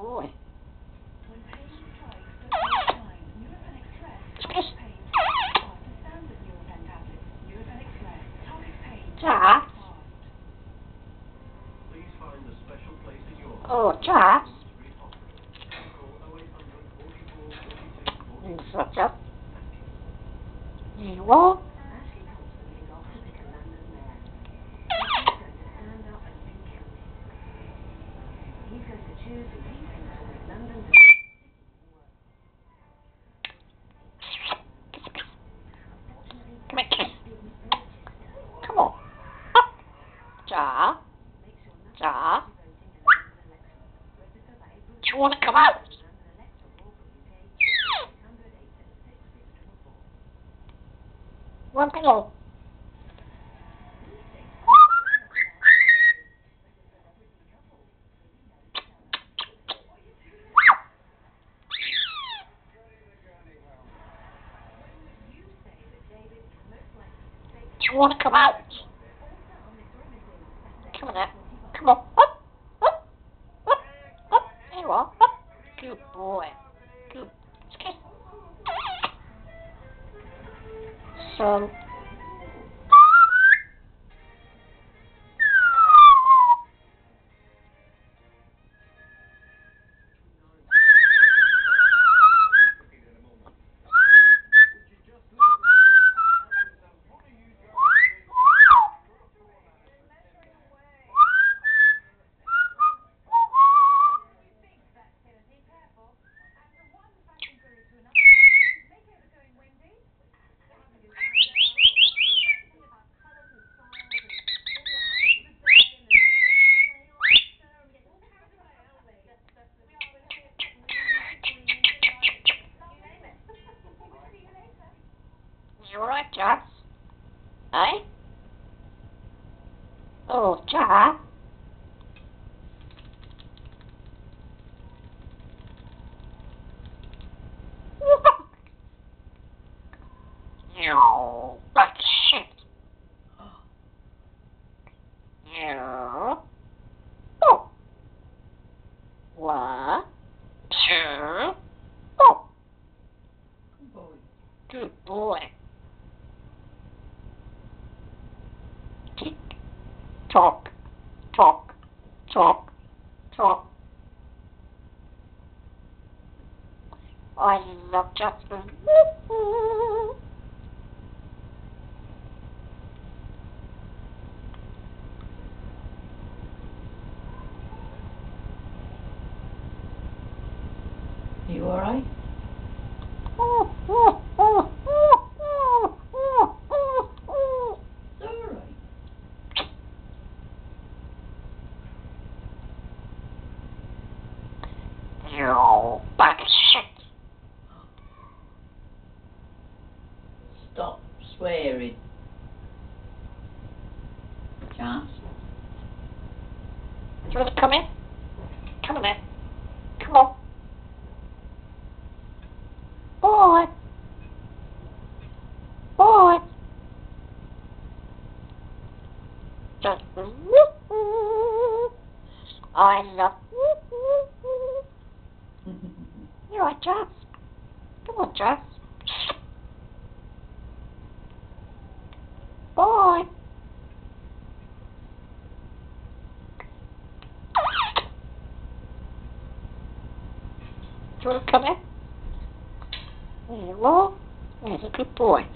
boy. When pain strikes at any time, Nurofen Express targets pain fast as standard Nurofen tablets. Nurofen Express targets pain Jas? fast. Please find a special place in your Oh, Jas? call 0800 44 42 What's up? You what? Ashley Thompson is off to pick a London mayor. He's going to stand up and be counted. He's going to choose who he thinks will make London the city more work. Come here, kiss. Come on. Up. Jas? Make sure nothing Jas? is voting in the London election. Register by April. Do you want to come out? London Electoral UK 800 876 644. One pillow. Do you want to come out? Come on there. Come on. Up. Up. Up. Up. There you are. Up. Good boy. Good. Okay. So... You alright, Jas? Eh? Oh, Jas? You black shit. You. Oh. 1, 2. Oh. Good boy. Good boy. Tick. Tock. Tock. Tock. Tock. I love Jasper. You alright? It's alright. You black shit. Stop swearing. Jas? Do you want to come in? Come on in. Come on. Boy. Boy. Just I love you right, Jas? Come on, Jas. Boy. Do you want to come in? There you are. There's a good boy.